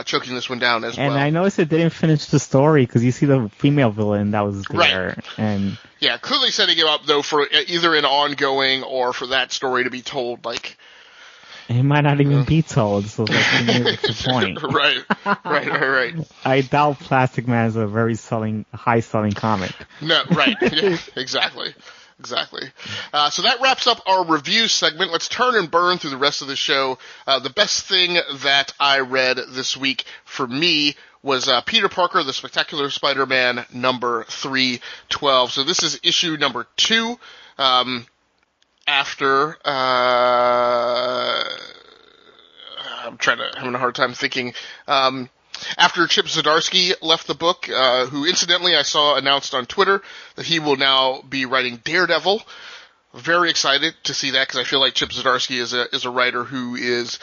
choking this one down as well. And I noticed it didn't finish the story because you see the female villain that was there. Right. And yeah, clearly setting it up though for either an ongoing or for that story to be told like. It might not even be told, so like, what's the point? Right. I doubt Plastic Man is a very high-selling comic. No, right. Yeah, exactly. So that wraps up our review segment. Let's turn and burn through the rest of the show. The best thing that I read this week for me was Peter Parker, The Spectacular Spider-Man, number 312. So this is issue number 2. After, I'm having a hard time thinking, after Chip Zdarsky left the book, who incidentally I saw announced on Twitter that he will now be writing Daredevil. Very excited to see that because I feel like Chip Zdarsky is a writer who is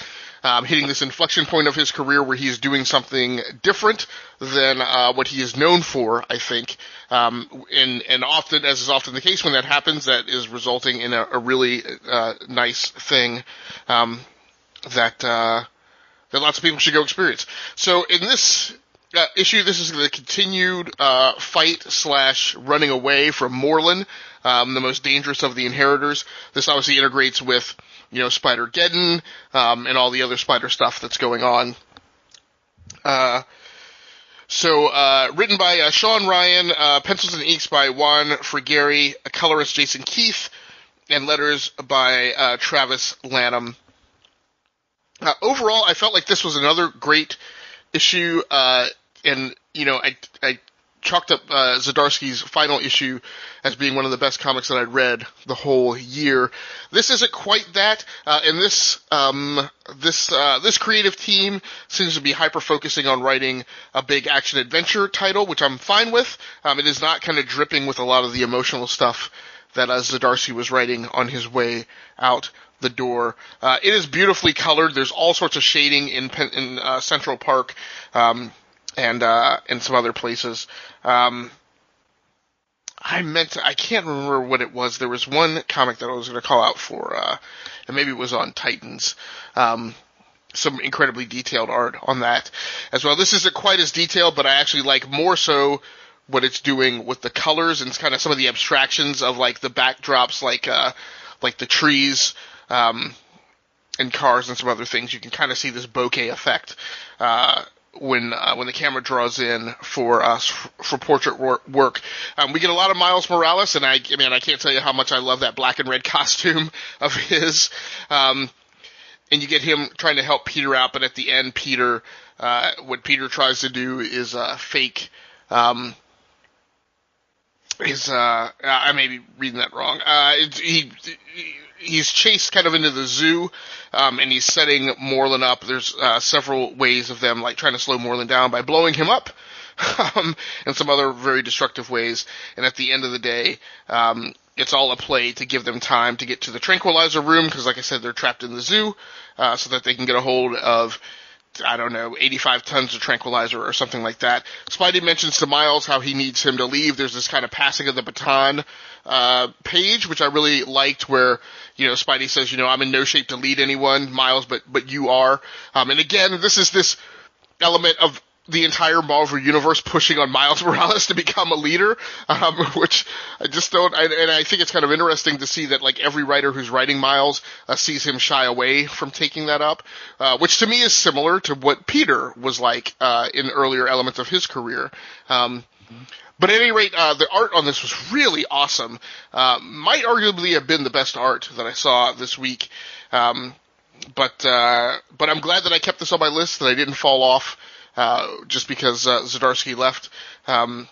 hitting this inflection point of his career where he's doing something different than what he is known for, I think. And often, as is often the case when that happens, that is resulting in a really nice thing that lots of people should go experience. So in this issue, this is the continued fight / running away from Morlun, the most dangerous of the inheritors. This obviously integrates with, Spider-Geddon, and all the other Spider stuff that's going on. So written by Sean Ryan, pencils and inks by Juan Frigeri, colorist Jason Keith, and letters by Travis Lanham. Overall, I felt like this was another great issue, and I chalked up Zdarsky's final issue as being one of the best comics that I'd read the whole year. This isn't quite that, and this creative team seems to be hyper-focusing on writing a big action-adventure title, which I'm fine with. It is not kind of dripping with a lot of the emotional stuff that Zdarsky was writing on his way out the door. It is beautifully colored. There's all sorts of shading in Central Park, and some other places. I can't remember what it was. There was one comic that I was going to call out for, and maybe it was on Titans. Some incredibly detailed art on that as well. This isn't quite as detailed, but I actually like more so what it's doing with the colors and kind of some of the abstractions of like the backdrops, like the trees, and cars and some other things. You can kind of see this bokeh effect, when the camera draws in for portrait work. We get a lot of Miles Morales, and I can't tell you how much I love that black and red costume of his. And you get him trying to help Peter out, but at the end, what Peter tries to do is fake. I may be reading that wrong. He's chased kind of into the zoo, and he's setting Morlun up. There's several ways of them like trying to slow Morlun down by blowing him up, and some other very destructive ways. And at the end of the day, it's all a play to give them time to get to the tranquilizer room, because like I said, they're trapped in the zoo, so that they can get a hold of, 85 tons of tranquilizer or something like that. Spidey mentions to Miles how he needs him to leave. There's this kind of passing of the baton page, which I really liked, where, Spidey says, I'm in no shape to lead anyone, Miles, but you are. And again, this is this element of the entire Marvel universe pushing on Miles Morales to become a leader, which I just don't, and I think it's kind of interesting to see that like every writer who's writing Miles sees him shy away from taking that up, which to me is similar to what Peter was like in earlier elements of his career. But at any rate, the art on this was really awesome. Might arguably have been the best art that I saw this week. But I'm glad that I kept this on my list, that I didn't fall off just because Zdarsky left. And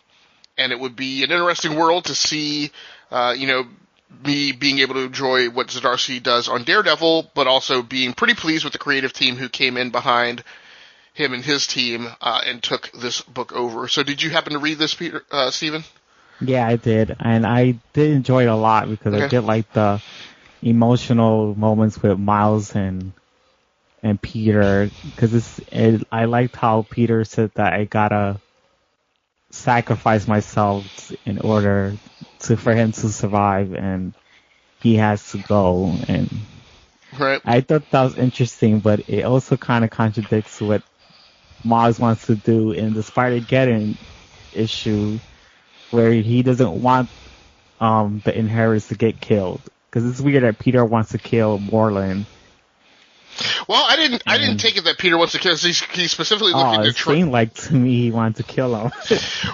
it would be an interesting world to see, me being able to enjoy what Zdarsky does on Daredevil, but also being pretty pleased with the creative team who came in behind him and his team and took this book over. So did you happen to read this, Peter, Stephen? Yeah, I did. And I did enjoy it a lot because I did like the emotional moments with Miles and and Peter, because I liked how Peter said that I gotta sacrifice myself in order for him to survive, and he has to go. And right. I thought that was interesting, but it also kind of contradicts what Miles wants to do in the Spider-Geddon issue, where he doesn't want the inheritors to get killed. Because it's weird that Peter wants to kill Moreland. Well, I didn't take it that Peter wants to kill. He's specifically looking to. It seemed like to me he wanted to kill him.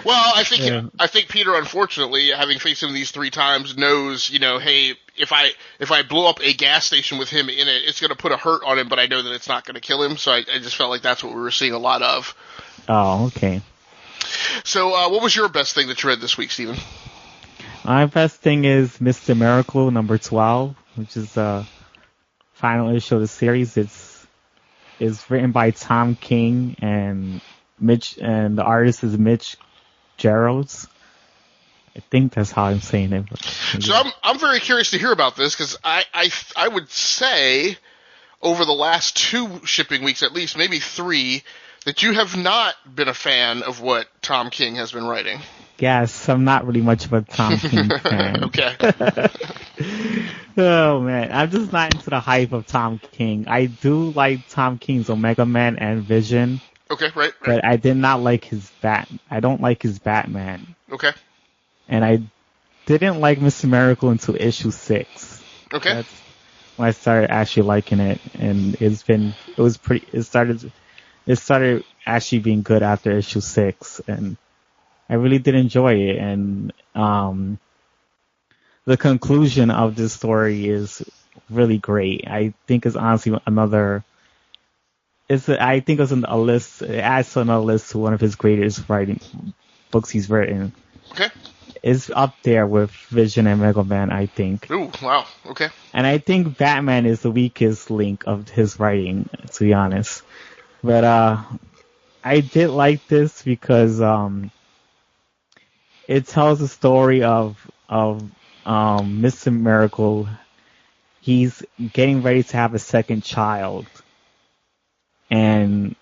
Well, I think Peter, unfortunately, having faced him these 3 times, knows, hey, if I blow up a gas station with him in it, it's going to put a hurt on him, but I know that it's not going to kill him. So I just felt like that's what we were seeing a lot of. Oh, okay. So, what was your best thing that you read this week, Stephen? My best thing is Mr. Miracle number 12, which is the final issue of the series. It's written by Tom King and Mitch, and the artist is Mitch Geralds. I think that's how I'm saying it. So I'm very curious to hear about this, because I would say over the last 2 shipping weeks, at least maybe 3, that you have not been a fan of what Tom King has been writing. Yes, I'm not really much of a Tom King fan. Okay. Oh man, I'm just not into the hype of Tom King. I do like Tom King's Omega Man and Vision. Okay, right. But I did not like his I don't like his Batman. Okay. And I didn't like Mr. Miracle until issue 6. Okay. That's when I started actually liking it, and it started actually being good after issue 6, and I really did enjoy it. And the conclusion of this story is really great. I think it's honestly I think it's on a list. It adds to another list to one of his greatest writing books he's written. Okay. It's up there with Vision and Mega Man, I think. Ooh, wow. Okay. And I think Batman is the weakest link of his writing, to be honest. But I did like this because it tells the story of Mr. Miracle. He's getting ready to have a second child, and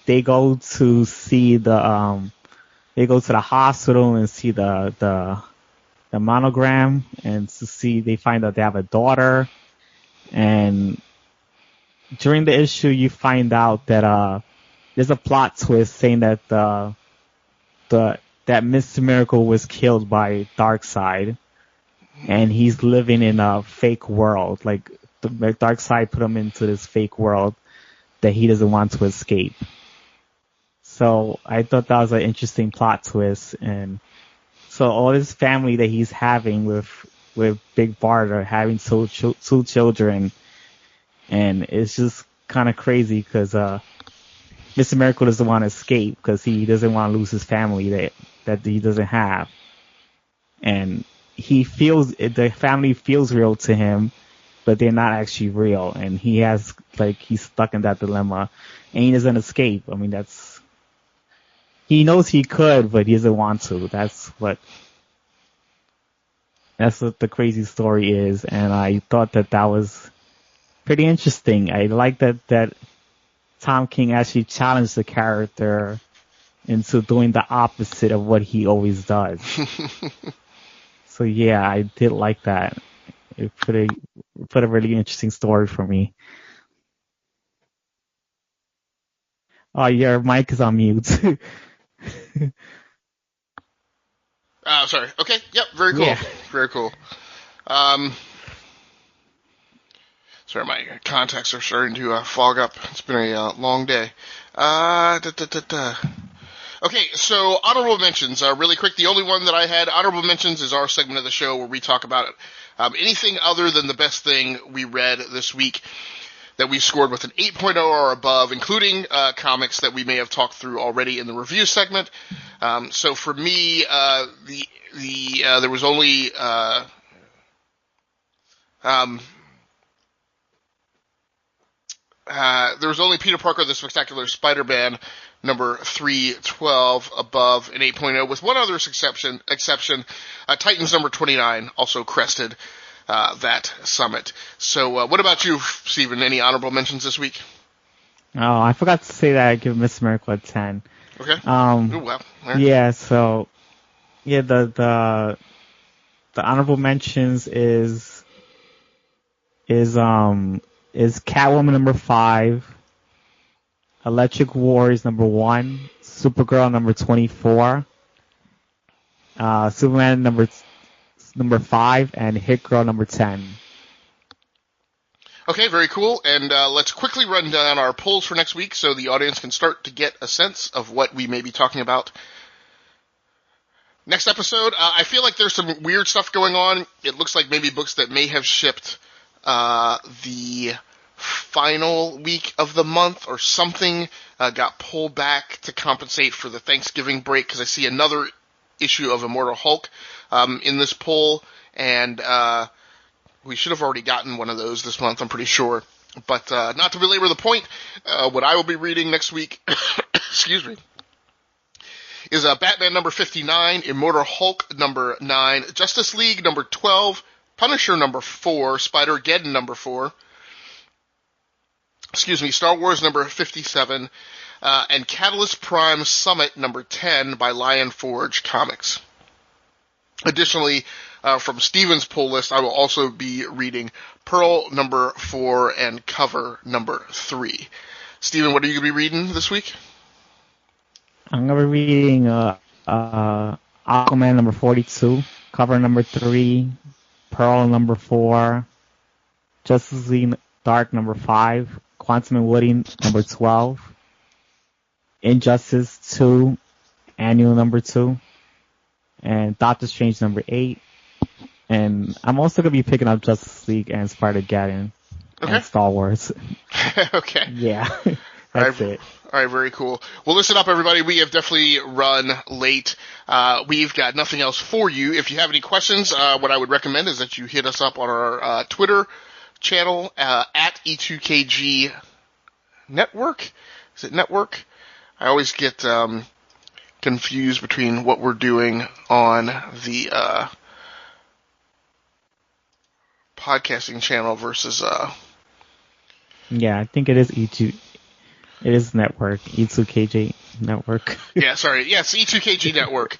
they go to the hospital and see the monogram, and they find out they have a daughter. And during the issue, you find out that there's a plot twist saying that that Mr. Miracle was killed by Darkseid, and he's living in a fake world. Like, the Darkseid put him into this fake world that he doesn't want to escape. So I thought that was an interesting plot twist. And so all this family that he's having with Big Bart are having two children, and it's just kind of crazy because Mr. Miracle doesn't want to escape because he doesn't want to lose his family that he doesn't have. And the family feels real to him, but they're not actually real. And he's stuck in that dilemma, and he doesn't escape. I mean, he knows he could, but he doesn't want to. That's what the crazy story is. And I thought that was pretty interesting. I like that Tom King actually challenged the character into doing the opposite of what he always does. So yeah, I did like that. It put a really interesting story for me. Oh, your mic is on mute. Sorry. Okay. Yep. Very cool. Yeah. Very cool. Sorry, my contacts are starting to fog up. It's been a long day. Okay, so honorable mentions. Really quick, the only one that I had honorable mentions is our segment of the show where we talk about anything other than the best thing we read this week that we scored with an 8.0 or above, including comics that we may have talked through already in the review segment. So for me, there was only Peter Parker, the Spectacular Spider-Man, number 312 above an 8.0, with one other exception, Titans number 29, also crested that summit. So what about you, Stephen? Any honorable mentions this week? Oh, I forgot to say that I give Miss Miracle a 10. Okay. Ooh, wow. Right. Yeah, so, yeah, the honorable mentions is Catwoman number 5, Electric Warriors number 1, Supergirl number 24, Superman number 5, and Hit Girl number 10. Okay, very cool. And let's quickly run down our polls for next week so the audience can start to get a sense of what we may be talking about next episode. I feel like there's some weird stuff going on. It looks like maybe books that may have shipped the final week of the month or something got pulled back to compensate for the Thanksgiving break, because I see another issue of Immortal Hulk in this poll, and we should have already gotten one of those this month, I'm pretty sure. But not to belabor the point, what I will be reading next week, excuse me, is Batman number 59, Immortal Hulk number 9, Justice League number 12, Punisher number 4, Spider-Geddon number 4, Star Wars number 57, and Catalyst Prime Summit number 10 by Lion Forge Comics. Additionally, from Steven's pull list, I will also be reading Pearl number 4 and Cover number 3. Steven, what are you going to be reading this week? I'm going to be reading Aquaman number 42, Cover number 3, Pearl number 4, Justice League Dark number 5, Quantum and Woody number 12, Injustice 2, Annual number 2, and Doctor Strange number 8. And I'm also going to be picking up Justice League and Spider-Geddon and Star Wars. Okay. Yeah. That's it. All right, very cool. Well, listen up, everybody. We have definitely run late. We've got nothing else for you. If you have any questions, what I would recommend is that you hit us up on our Twitter channel at E2KG Network. Is it Network? I always get confused between what we're doing on the podcasting channel versus Yeah, I think it is E2. It is Network, E2KG Network. Yeah, sorry. Yes, E2KG Network.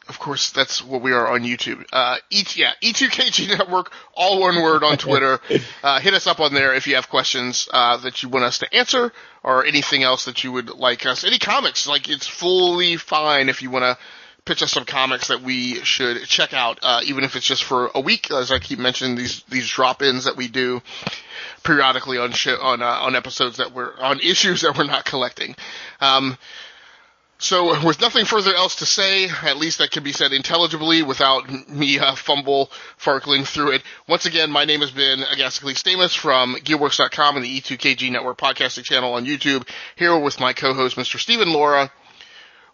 Of course, that's what we are on YouTube. E2KG Network, all one word on Twitter. Hit us up on there if you have questions that you want us to answer, or anything else that you would like us. Any comics, like, it's fully fine if you want to pitch us some comics that we should check out, even if it's just for a week. As I keep mentioning, these drop-ins that we do periodically on episodes that we're on, issues that we're not collecting. So with nothing further else to say, at least that can be said intelligibly without me farkling through it. Once again, my name has been Agasicles Stamus from Gearworks.com and the E2KG Network podcasting channel on YouTube, here with my co-host, Mr. Stephen Laura,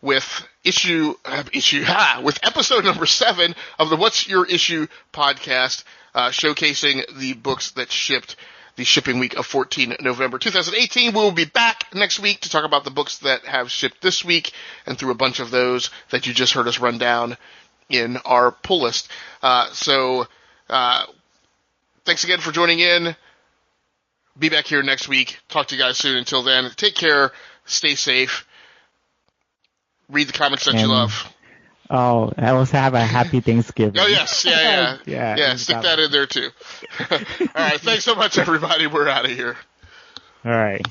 with with episode number 7 of the What's Your Issue podcast, showcasing the books that shipped the shipping week of 14 November 2018. We will be back next week to talk about the books that have shipped this week, and through a bunch of those that you just heard us run down in our pull list. So thanks again for joining in. Be back here next week. Talk to you guys soon. Until then, take care, stay safe, read the comics that you love. Oh, I also have a happy Thanksgiving. Oh, yes. Yeah, stick that in there, too. All right. Thanks so much, everybody. We're out of here. All right.